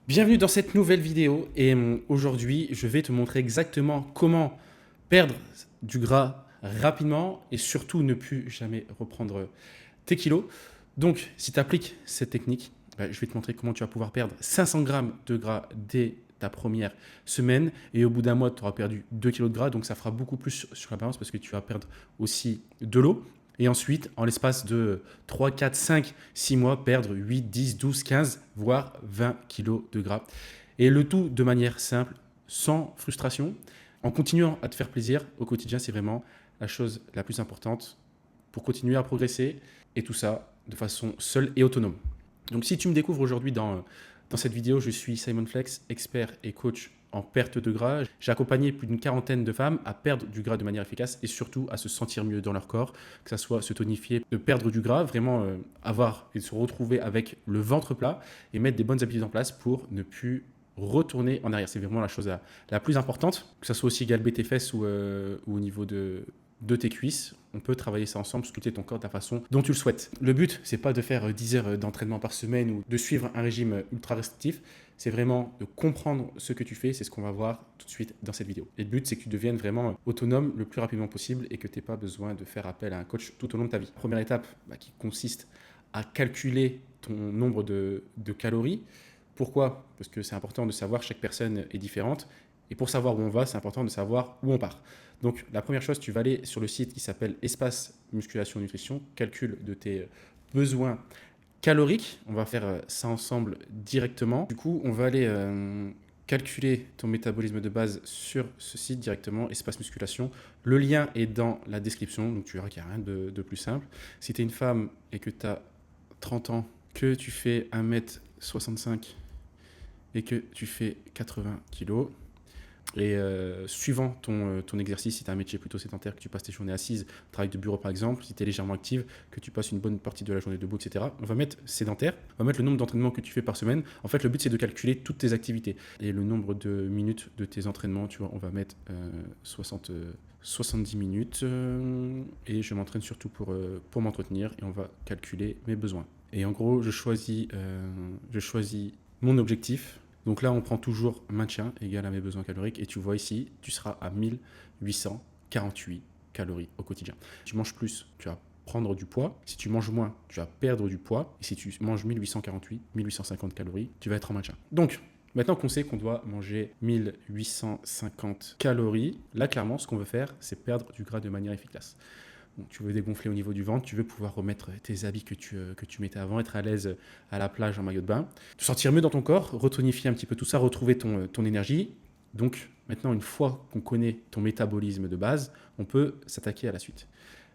Bienvenue dans cette nouvelle vidéo et aujourd'hui je vais te montrer exactement comment perdre du gras rapidement et surtout ne plus jamais reprendre tes kilos. Donc si tu appliques cette technique, je vais te montrer comment tu vas pouvoir perdre 500 grammes de gras dès ta première semaine et au bout d'un mois tu auras perdu 2 kilos de gras, donc ça fera beaucoup plus sur la balance parce que tu vas perdre aussi de l'eau. Et ensuite, en l'espace de 3, 4, 5, 6 mois, perdre 8, 10, 12, 15, voire 20 kilos de gras. Et le tout de manière simple, sans frustration, en continuant à te faire plaisir au quotidien, c'est vraiment la chose la plus importante pour continuer à progresser et tout ça de façon seule et autonome. Donc si tu me découvres aujourd'hui dans cette vidéo, je suis Simon Flex, expert et coach en perte de gras. J'ai accompagné plus d'une quarantaine de femmes à perdre du gras de manière efficace et surtout à se sentir mieux dans leur corps, que ce soit se tonifier, de perdre du gras, vraiment avoir et se retrouver avec le ventre plat et mettre des bonnes habitudes en place pour ne plus retourner en arrière. C'est vraiment la chose la plus importante, que ce soit aussi galber tes fesses ou au niveau de tes cuisses. On peut travailler ça ensemble, sculpter ton corps de la façon dont tu le souhaites. Le but, c'est pas de faire 10 heures d'entraînement par semaine ou de suivre un régime ultra restrictif. C'est vraiment de comprendre ce que tu fais. C'est ce qu'on va voir tout de suite dans cette vidéo. Et le but, c'est que tu deviennes vraiment autonome le plus rapidement possible et que tu n'aies pas besoin de faire appel à un coach tout au long de ta vie. Première étape qui consiste à calculer ton nombre de calories. Pourquoi? Parce que c'est important de savoir, chaque personne est différente. Et pour savoir où on va, c'est important de savoir où on part. Donc la première chose, tu vas aller sur le site qui s'appelle Espace Musculation Nutrition, calcul de tes besoins caloriques. On va faire ça ensemble directement. Du coup, on va aller calculer ton métabolisme de base sur ce site directement, Espace Musculation. Le lien est dans la description, donc tu verras qu'il n'y a rien de plus simple. Si tu es une femme et que tu as 30 ans, que tu fais 1m65 et que tu fais 80 kg, et suivant ton exercice, si tu as un métier plutôt sédentaire, que tu passes tes journées assises, travail de bureau par exemple, si tu es légèrement active, que tu passes une bonne partie de la journée debout, etc. On va mettre sédentaire, on va mettre le nombre d'entraînements que tu fais par semaine. En fait, le but, c'est de calculer toutes tes activités. Et le nombre de minutes de tes entraînements, tu vois, on va mettre 70 minutes. Et je m'entraîne surtout pour m'entretenir et on va calculer mes besoins. Et en gros, je choisis mon objectif. Donc là, on prend toujours maintien égal à mes besoins caloriques. Et tu vois ici, tu seras à 1848 calories au quotidien. Si tu manges plus, tu vas prendre du poids. Si tu manges moins, tu vas perdre du poids. Et si tu manges 1848, 1850 calories, tu vas être en maintien. Donc, maintenant qu'on sait qu'on doit manger 1850 calories, là, clairement, ce qu'on veut faire, c'est perdre du gras de manière efficace. Donc, tu veux dégonfler au niveau du ventre, tu veux pouvoir remettre tes habits que tu mettais avant, être à l'aise à la plage en maillot de bain, te sentir mieux dans ton corps, retonifier un petit peu tout ça, retrouver ton énergie. Donc maintenant, une fois qu'on connaît ton métabolisme de base, on peut s'attaquer à la suite.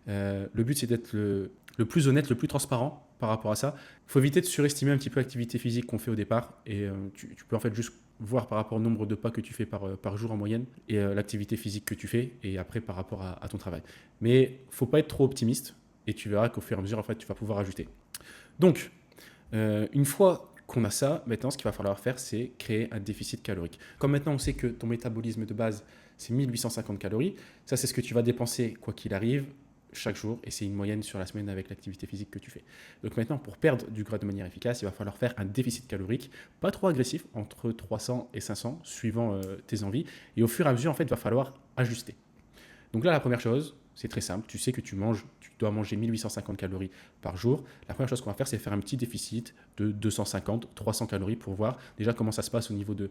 Le but, c'est d'être le plus honnête, le plus transparent par rapport à ça. Il faut éviter de surestimer un petit peu l'activité physique qu'on fait au départ. Et tu peux en fait juste voir par rapport au nombre de pas que tu fais par jour en moyenne et l'activité physique que tu fais et après par rapport à ton travail. Mais il ne faut pas être trop optimiste et tu verras qu'au fur et à mesure, en fait, tu vas pouvoir ajuster. Donc, une fois qu'on a ça, maintenant, ce qu'il va falloir faire, c'est créer un déficit calorique. Comme maintenant, on sait que ton métabolisme de base, c'est 1850 calories, ça, c'est ce que tu vas dépenser quoi qu'il arrive chaque jour, et c'est une moyenne sur la semaine avec l'activité physique que tu fais. Donc maintenant, pour perdre du gras de manière efficace, il va falloir faire un déficit calorique, pas trop agressif, entre 300 et 500, suivant tes envies, et au fur et à mesure, en fait, il va falloir ajuster. Donc là, la première chose, c'est très simple, tu sais que tu dois manger 1850 calories par jour. La première chose qu'on va faire, c'est faire un petit déficit de 250, 300 calories pour voir déjà comment ça se passe au niveau de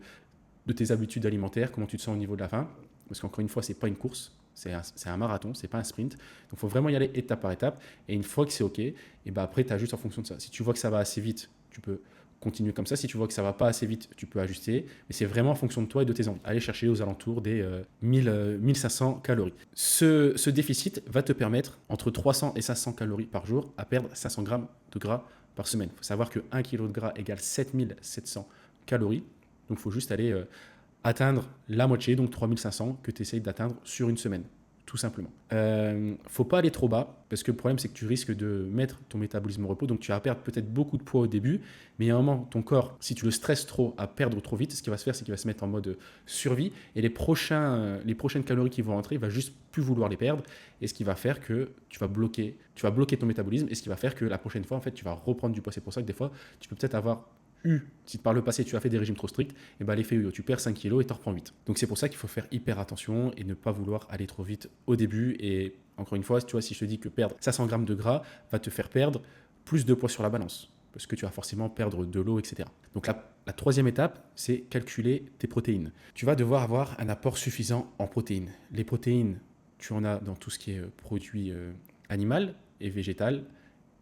tes habitudes alimentaires, comment tu te sens au niveau de la faim. Parce qu'encore une fois, ce n'est pas une course, c'est un marathon, ce n'est pas un sprint. Donc il faut vraiment y aller étape par étape. Et une fois que c'est OK, et ben après, tu ajustes en fonction de ça. Si tu vois que ça va assez vite, tu peux continuer comme ça. Si tu vois que ça ne va pas assez vite, tu peux ajuster. Mais c'est vraiment en fonction de toi et de tes envies. Aller chercher aux alentours des 1500 calories. Ce déficit va te permettre, entre 300 et 500 calories par jour, à perdre 500 grammes de gras par semaine. Il faut savoir que 1 kg de gras égale 7700 calories. Donc il faut juste aller atteindre la moitié, donc 3500, que tu essayes d'atteindre sur une semaine, tout simplement. Faut pas aller trop bas, parce que le problème, c'est que tu risques de mettre ton métabolisme au repos, donc tu vas perdre peut-être beaucoup de poids au début, mais à un moment, ton corps, si tu le stresses trop à perdre trop vite, ce qu'il va se faire, c'est qu'il va se mettre en mode survie, et les prochaines calories qui vont rentrer, il va juste plus vouloir les perdre, et ce qui va faire que tu vas bloquer ton métabolisme, et ce qui va faire que la prochaine fois, en fait, tu vas reprendre du poids. C'est pour ça que des fois, tu peux peut-être avoir si par le passé tu as fait des régimes trop stricts, et ben l'effet yo-yo, tu perds 5 kilos et tu en reprends 8. Donc c'est pour ça qu'il faut faire hyper attention et ne pas vouloir aller trop vite au début. Et encore une fois, tu vois, si je te dis que perdre 500 grammes de gras va te faire perdre plus de poids sur la balance, parce que tu vas forcément perdre de l'eau, etc. Donc la troisième étape, c'est calculer tes protéines. Tu vas devoir avoir un apport suffisant en protéines. Les protéines, tu en as dans tout ce qui est produit animal et végétal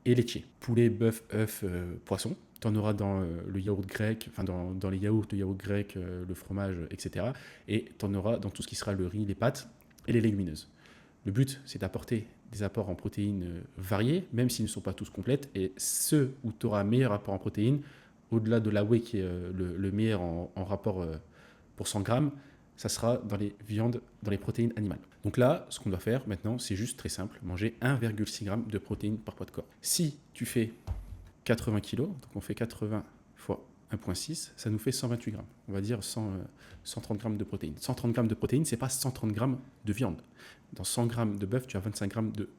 et laitier. Poulet, bœuf, œuf, poisson. Tu en auras dans le yaourt grec, enfin dans les yaourts, le yaourt grec, le fromage, etc. Et tu en auras dans tout ce qui sera le riz, les pâtes et les légumineuses. Le but, c'est d'apporter des apports en protéines variés, même s'ils ne sont pas tous complètes. Et ceux où tu auras un meilleur apport en protéines, au-delà de la whey qui est le meilleur en rapport pour 100 grammes, ça sera dans les viandes, dans les protéines animales. Donc là, ce qu'on doit faire maintenant, c'est juste très simple, manger 1,6 g de protéines par poids de corps. Si tu fais 80 kg, donc on fait 80 fois 1,6, ça nous fait 128 grammes. On va dire 130 grammes de protéines. 130 grammes de protéines, c'est pas 130 grammes de viande. Dans 100 grammes de bœuf, tu as 25 grammes de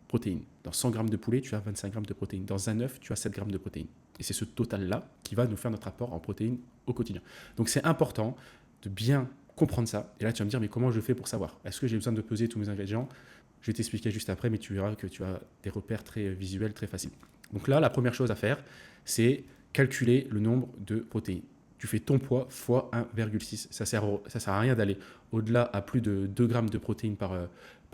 protéines. Dans 100 grammes de poulet, tu as 25 grammes de protéines. Dans un œuf, tu as 7 grammes de protéines. Et c'est ce total-là qui va nous faire notre apport en protéines au quotidien. Donc c'est important de bien comprendre ça. Et là, tu vas me dire, mais comment je fais pour savoir? Est-ce que j'ai besoin de peser tous mes ingrédients? Je vais t'expliquer juste après, mais tu verras que tu as des repères très visuels, très faciles. Donc là, la première chose à faire, c'est calculer le nombre de protéines. Tu fais ton poids fois 1,6. Ça sert à rien d'aller au-delà à plus de 2 grammes de protéines par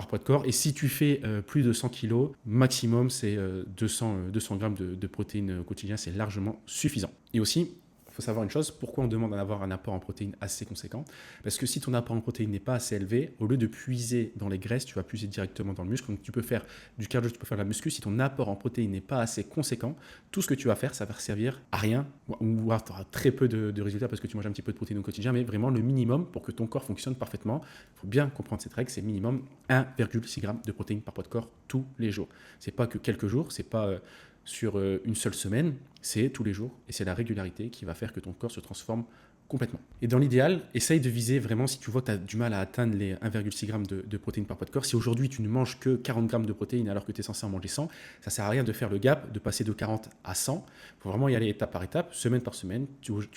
poids de corps. Et si tu fais plus de 100 kg, maximum, c'est 200 grammes de protéines au quotidien. C'est largement suffisant. Et aussi, il faut savoir une chose, pourquoi on demande d'avoir un apport en protéines assez conséquent? Parce que si ton apport en protéines n'est pas assez élevé, au lieu de puiser dans les graisses, tu vas puiser directement dans le muscle. Donc tu peux faire du cardio, tu peux faire de la muscu. Si ton apport en protéines n'est pas assez conséquent, tout ce que tu vas faire, ça va servir à rien, ou tu auras très peu de résultats parce que tu manges un petit peu de protéines au quotidien, mais vraiment le minimum pour que ton corps fonctionne parfaitement. Il faut bien comprendre cette règle, c'est minimum 1,6 g de protéines par poids de corps tous les jours. C'est pas que quelques jours, c'est pas sur une seule semaine, c'est tous les jours et c'est la régularité qui va faire que ton corps se transforme complètement. Et dans l'idéal, essaye de viser vraiment, si tu vois que tu as du mal à atteindre les 1,6 g de protéines par poids de corps, si aujourd'hui tu ne manges que 40 g de protéines alors que tu es censé en manger 100, ça ne sert à rien de faire le gap, de passer de 40 à 100. Il faut vraiment y aller étape par étape, semaine par semaine.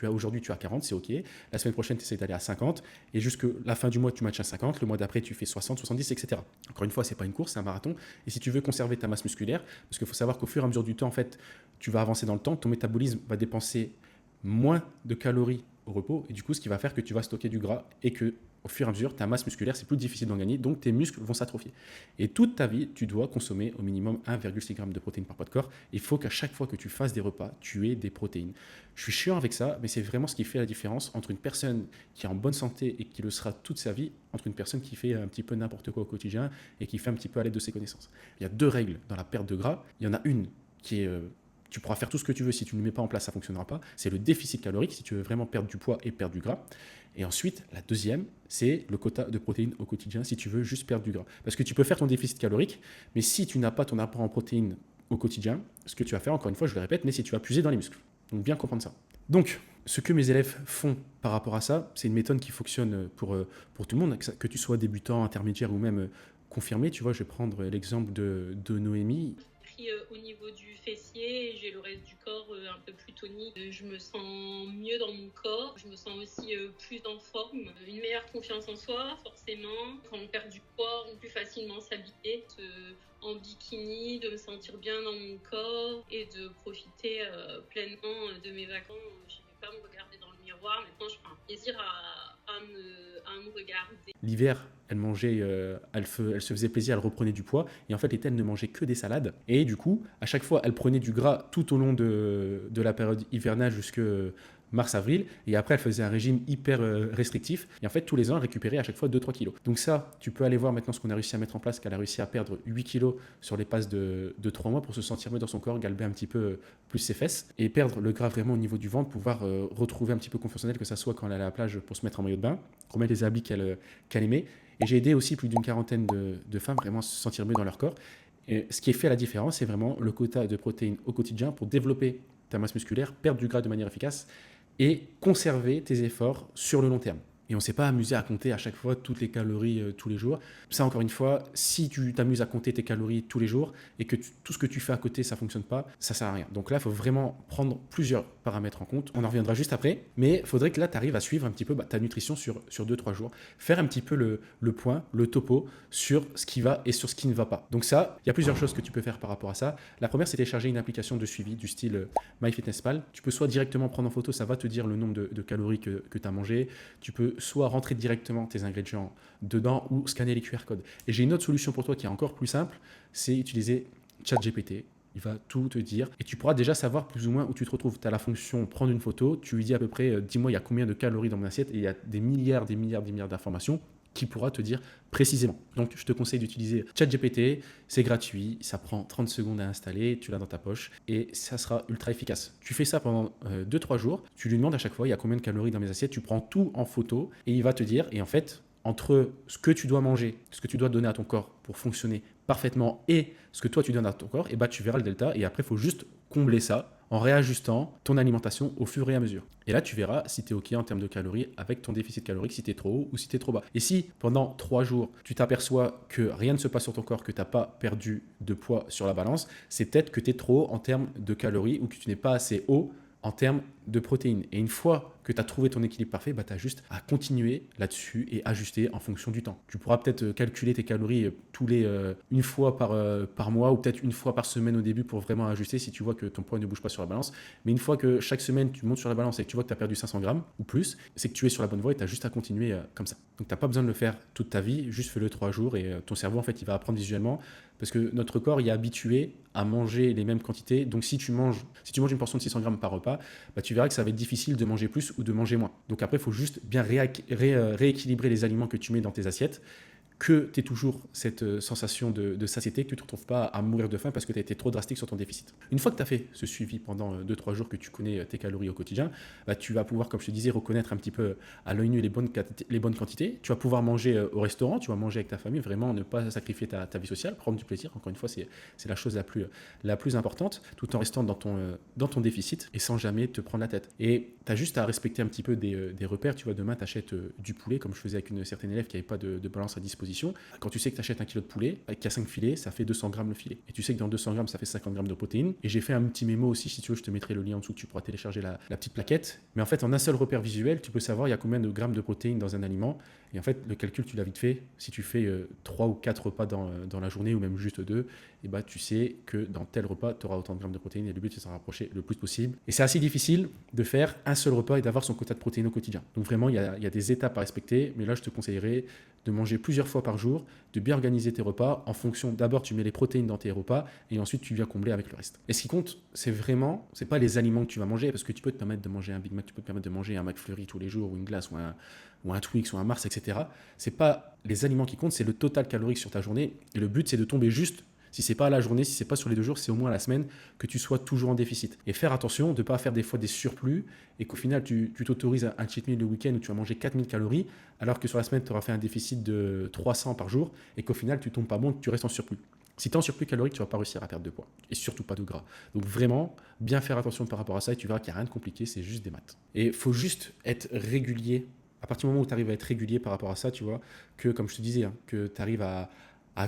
Aujourd'hui tu as 40, c'est OK. La semaine prochaine, tu essaies d'aller à 50 et jusqu'à la fin du mois, tu matches à 50. Le mois d'après, tu fais 60, 70, etc. Encore une fois, ce n'est pas une course, c'est un marathon. Et si tu veux conserver ta masse musculaire, parce qu'il faut savoir qu'au fur et à mesure du temps, en fait, tu vas avancer dans le temps, ton métabolisme va dépenser moins de calories au repos et du coup ce qui va faire que tu vas stocker du gras et que au fur et à mesure ta masse musculaire c'est plus difficile d'en gagner, donc tes muscles vont s'atrophier. Et toute ta vie tu dois consommer au minimum 1,6 g de protéines par poids de corps. Il faut qu'à chaque fois que tu fasses des repas tu aies des protéines. Je suis chiant avec ça, mais c'est vraiment ce qui fait la différence entre une personne qui est en bonne santé et qui le sera toute sa vie, entre une personne qui fait un petit peu n'importe quoi au quotidien et qui fait un petit peu à l'aide de ses connaissances. Il y a deux règles dans la perte de gras. Il y en a une qui est tu pourras faire tout ce que tu veux, si tu ne le mets pas en place, ça ne fonctionnera pas. C'est le déficit calorique, si tu veux vraiment perdre du poids et perdre du gras. Et ensuite, la deuxième, c'est le quota de protéines au quotidien, si tu veux juste perdre du gras. Parce que tu peux faire ton déficit calorique, mais si tu n'as pas ton apport en protéines au quotidien, ce que tu vas faire, encore une fois, je le répète, mais si tu vas puiser dans les muscles. Donc bien comprendre ça. Donc, ce que mes élèves font par rapport à ça, c'est une méthode qui fonctionne pour tout le monde, que tu sois débutant, intermédiaire ou même confirmé. Tu vois, je vais prendre l'exemple de Noémie. Au niveau du fessier, j'ai le reste du corps un peu plus tonique. Je me sens mieux dans mon corps, je me sens aussi plus en forme, une meilleure confiance en soi forcément. Quand on perd du poids, on peut plus facilement s'habiller en bikini, de me sentir bien dans mon corps et de profiter pleinement de mes vacances. Je ne vais pas me regarder dans le miroir, maintenant je prends un plaisir à me regarder. L'hiver, elle se faisait plaisir, elle reprenait du poids. Et en fait, l'été, elle ne mangeait que des salades. Et du coup, à chaque fois, elle prenait du gras tout au long de la période hivernale jusque mars-avril. Et après, elle faisait un régime hyper restrictif. Et en fait, tous les ans, elle récupérait à chaque fois 2-3 kilos. Donc ça, tu peux aller voir maintenant ce qu'on a réussi à mettre en place, qu'elle a réussi à perdre 8 kilos sur l'espace de 3 mois pour se sentir mieux dans son corps, galber un petit peu plus ses fesses et perdre le gras vraiment au niveau du ventre, pouvoir retrouver un petit peu confiance en elle, que ça soit quand elle est à la plage pour se mettre en maillot de bain, remettre les habits qu'elle aimait. Et j'ai aidé aussi plus d'une quarantaine de femmes vraiment à se sentir mieux dans leur corps. Et ce qui fait la différence, c'est vraiment le quota de protéines au quotidien pour développer ta masse musculaire, perdre du gras de manière efficace et conserver tes efforts sur le long terme. Et on ne s'est pas amusé à compter à chaque fois toutes les calories tous les jours. Ça, encore une fois, si tu t'amuses à compter tes calories tous les jours et que tout ce que tu fais à côté, ça ne fonctionne pas, ça ne sert à rien. Donc là, il faut vraiment prendre plusieurs paramètres en compte. On en reviendra juste après. Mais il faudrait que là, tu arrives à suivre un petit peu ta nutrition sur 2-3 jours. Faire un petit peu le point, le topo sur ce qui va et sur ce qui ne va pas. Donc ça, il y a plusieurs choses que tu peux faire par rapport à ça. La première, c'est télécharger une application de suivi du style MyFitnessPal. Tu peux soit directement prendre en photo, ça va te dire le nombre de calories que tu as mangé. Tu peux soit rentrer directement tes ingrédients dedans ou scanner les QR codes. Et j'ai une autre solution pour toi qui est encore plus simple, c'est utiliser ChatGPT. Il va tout te dire et tu pourras déjà savoir plus ou moins où tu te retrouves. Tu as la fonction prendre une photo, tu lui dis à peu près, dis-moi il y a combien de calories dans mon assiette et il y a des milliards d'informations qui pourra te dire précisément. Donc je te conseille d'utiliser ChatGPT, c'est gratuit, ça prend 30 secondes à installer, tu l'as dans ta poche et ça sera ultra efficace. Tu fais ça pendant 2-3 jours, tu lui demandes à chaque fois il y a combien de calories dans mes assiettes, tu prends tout en photo et il va te dire, et en fait, entre ce que tu dois manger, ce que tu dois donner à ton corps pour fonctionner parfaitement et ce que toi tu donnes à ton corps, et bah tu verras le delta et après il faut juste combler ça en réajustant ton alimentation au fur et à mesure. Et là tu verras si tu es OK en termes de calories avec ton déficit calorique, si tu es trop haut ou si tu es trop bas. Et si pendant 3 jours tu t'aperçois que rien ne se passe sur ton corps, que tu n'as pas perdu de poids sur la balance, c'est peut-être que tu es trop haut en termes de calories ou que tu n'es pas assez haut en termes de protéines. Et une fois que tu as trouvé ton équilibre parfait, bah, tu as juste à continuer là-dessus et ajuster en fonction du temps. Tu pourras peut-être calculer tes calories une fois par mois ou peut-être une fois par semaine au début pour vraiment ajuster si tu vois que ton poids ne bouge pas sur la balance. Mais une fois que chaque semaine tu montes sur la balance et que tu vois que tu as perdu 500 grammes ou plus, c'est que tu es sur la bonne voie et tu as juste à continuer comme ça. Donc tu n'as pas besoin de le faire toute ta vie, juste fais-le 3 jours et ton cerveau en fait il va apprendre visuellement parce que notre corps il est habitué à manger les mêmes quantités. Donc si tu manges une portion de 600 grammes par repas, bah, tu verras que ça va être difficile de manger plus ou de manger moins. Donc après, il faut juste bien rééquilibrer les aliments que tu mets dans tes assiettes, que tu aies toujours cette sensation de satiété, que tu ne te retrouves pas à mourir de faim parce que tu as été trop drastique sur ton déficit. Une fois que tu as fait ce suivi pendant 2-3 jours, que tu connais tes calories au quotidien, bah, tu vas pouvoir, comme je te disais, reconnaître un petit peu à l'œil nu les bonnes quantités. Tu vas pouvoir manger au restaurant, tu vas manger avec ta famille, vraiment ne pas sacrifier ta vie sociale, prendre du plaisir. Encore une fois, c'est la chose la plus importante, tout en restant dans ton déficit et sans jamais te prendre la tête. Et tu as juste à respecter un petit peu des repères. Tu vois, demain, tu achètes du poulet, comme je faisais avec une certaine élève qui n'avait pas de balance à disposition. Quand tu sais que tu achètes 1 kg de poulet, qui a 5 filets, ça fait 200 grammes le filet. Et tu sais que dans 200 grammes, ça fait 50 grammes de protéines. Et j'ai fait un petit mémo aussi, si tu veux, je te mettrai le lien en dessous que tu pourras télécharger la petite plaquette. Mais en fait, en un seul repère visuel, tu peux savoir il y a combien de grammes de protéines dans un aliment. Et en fait, le calcul, tu l'as vite fait. Si tu fais 3 ou 4 repas dans la journée, ou même juste 2, et bah, tu sais que dans tel repas, tu auras autant de grammes de protéines. Et le but, c'est de s'en rapprocher le plus possible. Et c'est assez difficile de faire un seul repas et d'avoir son quota de protéines au quotidien. Donc vraiment, il y a des étapes à respecter. Mais là, je te conseillerais de manger plusieurs fois par jour, de bien organiser tes repas en fonction, d'abord tu mets les protéines dans tes repas et ensuite tu viens combler avec le reste. Et ce qui compte, c'est pas les aliments que tu vas manger, parce que tu peux te permettre de manger un Big Mac, tu peux te permettre de manger un McFlurry tous les jours, ou une glace, ou un Twix, ou un Mars, etc. C'est pas les aliments qui comptent, c'est le total calorique sur ta journée. Et le but, c'est de tomber juste. Si c'est pas à la journée, si c'est pas sur les 2 jours, c'est au moins à la semaine que tu sois toujours en déficit. Et faire attention de ne pas faire des fois des surplus et qu'au final, tu t'autorises un cheat meal le week-end où tu vas manger 4000 calories alors que sur la semaine, tu auras fait un déficit de 300 par jour et qu'au final, tu tombes pas bon, que tu restes en surplus. Si tu es en surplus calorique, tu vas pas réussir à perdre de poids et surtout pas de gras. Donc vraiment, bien faire attention par rapport à ça et tu verras qu'il n'y a rien de compliqué, c'est juste des maths. Et il faut juste être régulier. À partir du moment où tu arrives à être régulier par rapport à ça, tu vois, que comme je te disais, que tu arrives à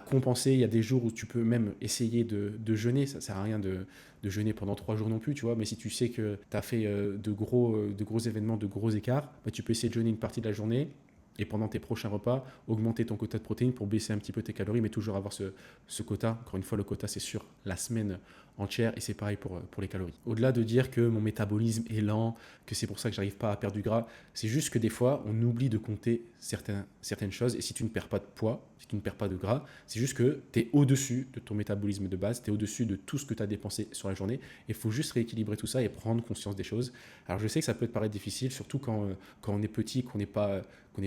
compenser. Il y a des jours où tu peux même essayer de jeûner. Ça ne sert à rien de jeûner pendant 3 jours non plus, tu vois. Mais si tu sais que tu as fait de gros événements, de gros écarts, bah, tu peux essayer de jeûner une partie de la journée et pendant tes prochains repas, augmenter ton quota de protéines pour baisser un petit peu tes calories, mais toujours avoir ce quota. Encore une fois, le quota, c'est sur la semaine entière et c'est pareil pour les calories. Au-delà de dire que mon métabolisme est lent, que c'est pour ça que j'arrive pas à perdre du gras, c'est juste que des fois, on oublie de compter certaines choses. Et si tu ne perds pas de poids, si tu ne perds pas de gras, c'est juste que tu es au-dessus de ton métabolisme de base, tu es au-dessus de tout ce que tu as dépensé sur la journée. Il faut juste rééquilibrer tout ça et prendre conscience des choses. Alors je sais que ça peut te paraître difficile, surtout quand on est petit, qu'on n'est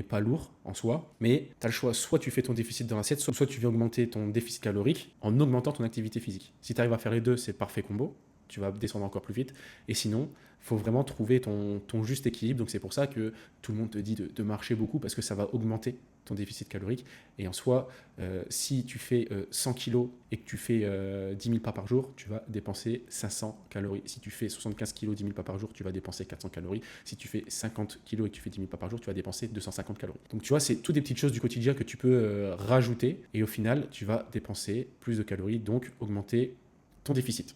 pas lourd en soi, mais tu as le choix, soit tu fais ton déficit dans l'assiette, soit tu viens augmenter ton déficit calorique en augmentant ton activité physique. Si tu arrives à faire les deux, c'est parfait combo, tu vas descendre encore plus vite, et sinon, il faut vraiment trouver ton juste équilibre. Donc c'est pour ça que tout le monde te dit de marcher beaucoup, parce que ça va augmenter ton déficit calorique, et en soi, si tu fais 100 kg et que tu fais 10 000 pas par jour, tu vas dépenser 500 calories. Si tu fais 75 kg, 10 000 pas par jour, tu vas dépenser 400 calories. Si tu fais 50 kg et que tu fais 10 000 pas par jour, tu vas dépenser 250 calories. Donc tu vois, c'est toutes des petites choses du quotidien que tu peux rajouter, et au final, tu vas dépenser plus de calories, donc augmenter ton déficit.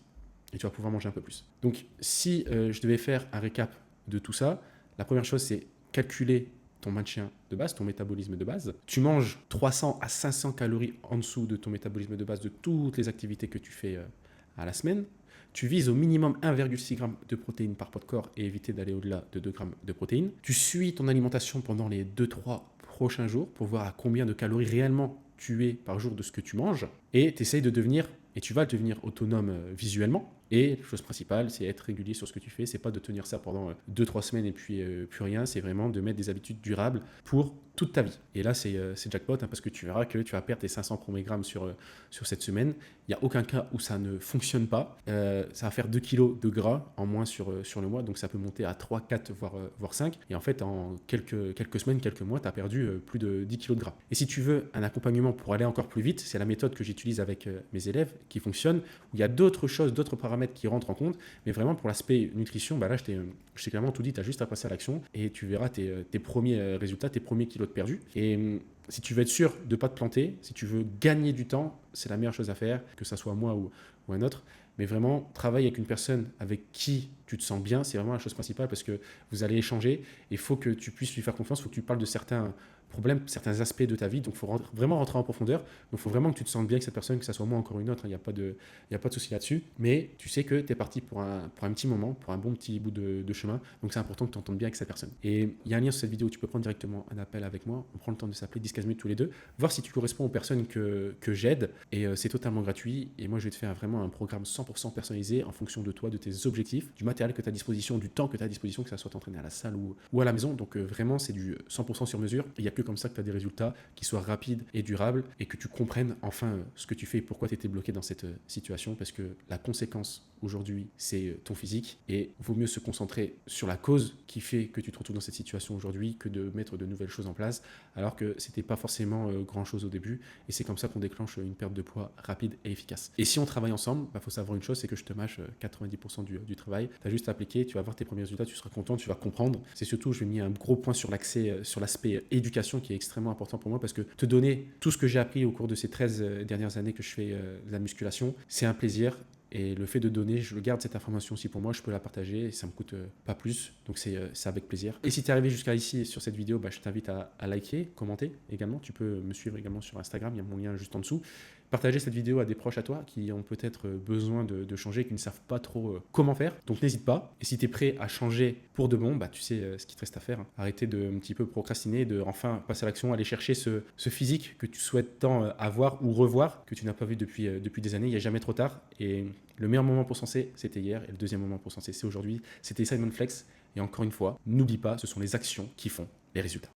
et tu vas pouvoir manger un peu plus. Donc, si je devais faire un récap de tout ça, la première chose, c'est calculer ton maintien de base, ton métabolisme de base. Tu manges 300 à 500 calories en dessous de ton métabolisme de base de toutes les activités que tu fais à la semaine. Tu vises au minimum 1,6 g de protéines par poids de corps et éviter d'aller au-delà de 2 g de protéines. Tu suis ton alimentation pendant les 2-3 prochains jours pour voir à combien de calories réellement tu es par jour de ce que tu manges. Et tu essayes de devenir, et tu vas devenir autonome visuellement. Et la chose principale, c'est être régulier sur ce que tu fais. C'est pas de tenir ça pendant 2-3 semaines et puis plus rien. C'est vraiment de mettre des habitudes durables pour toute ta vie. Et là, c'est jackpot parce que tu verras que tu vas perdre tes 500 premiers grammes sur cette semaine. Il n'y a aucun cas où ça ne fonctionne pas. Ça va faire 2 kilos de gras en moins sur le mois. Donc ça peut monter à 3, 4, voire 5. Et en fait, en quelques semaines, quelques mois, tu as perdu plus de 10 kilos de gras. Et si tu veux un accompagnement pour aller encore plus vite, c'est la méthode que j'utilise avec mes élèves qui fonctionne, où il y a d'autres choses, d'autres paramètres qui rentrent en compte, mais vraiment pour l'aspect nutrition, là je t'ai clairement tout dit, tu as juste à passer à l'action et tu verras tes premiers résultats, tes premiers kilos de perdus. Et si tu veux être sûr de ne pas te planter, si tu veux gagner du temps, c'est la meilleure chose à faire, que ça soit moi ou un autre. Mais vraiment, travaille avec une personne avec qui tu te sens bien, c'est vraiment la chose principale parce que vous allez échanger et il faut que tu puisses lui faire confiance, il faut que tu parles de certains problèmes, certains aspects de ta vie. Donc, il faut vraiment rentrer en profondeur. Donc, il faut vraiment que tu te sentes bien avec cette personne, que ce soit moi ou encore une autre. Il n'y a pas de souci là-dessus. Mais tu sais que tu es parti pour un petit moment, pour un bon petit bout de chemin. Donc, c'est important que tu t'entendes bien avec cette personne. Et il y a un lien sur cette vidéo où tu peux prendre directement un appel avec moi. On prend le temps de s'appeler 10-15 minutes tous les deux, voir si tu corresponds aux personnes que j'aide. Et c'est totalement gratuit. Et moi, je vais te faire vraiment un programme 100% personnalisé en fonction de toi, de tes objectifs, du matériel que tu as à disposition, du temps que tu as à disposition, que ça soit t'entraîner à la salle ou à la maison. Donc, vraiment, c'est du 100% sur mesure. Il n'y a que comme ça que tu as des résultats qui soient rapides et durables et que tu comprennes enfin ce que tu fais et pourquoi tu étais bloqué dans cette situation, parce que la conséquence aujourd'hui, c'est ton physique et vaut mieux se concentrer sur la cause qui fait que tu te retrouves dans cette situation aujourd'hui que de mettre de nouvelles choses en place alors que c'était pas forcément grand chose au début et c'est comme ça qu'on déclenche une perte de poids rapide et efficace. Et si on travaille ensemble, faut savoir une chose, c'est que je te mâche 90% du travail. Tu as juste à appliquer, tu vas voir tes premiers résultats, tu seras content, tu vas comprendre. C'est surtout, je vais mis un gros point sur l'aspect éducation qui est extrêmement important pour moi parce que te donner tout ce que j'ai appris au cours de ces 13 dernières années que je fais de la musculation, c'est un plaisir. Et le fait de donner, je le garde cette information aussi pour moi, je peux la partager et ça me coûte pas plus, donc c'est avec plaisir. Et si tu es arrivé jusqu'à ici sur cette vidéo, je t'invite à liker, commenter également. Tu peux me suivre également sur Instagram, il y a mon lien juste en dessous. Partager cette vidéo à des proches à toi qui ont peut-être besoin de changer, qui ne savent pas trop comment faire. Donc n'hésite pas. Et si tu es prêt à changer pour de bon, tu sais ce qu'il te reste à faire. Arrêter de un petit peu procrastiner, de enfin passer à l'action, aller chercher ce physique que tu souhaites tant avoir ou revoir, que tu n'as pas vu depuis des années. Il n'y a jamais trop tard. Et le meilleur moment pour senser, c'était hier. Et le deuxième moment pour senser, c'est aujourd'hui. C'était Simon Flex. Et encore une fois, n'oublie pas, ce sont les actions qui font les résultats.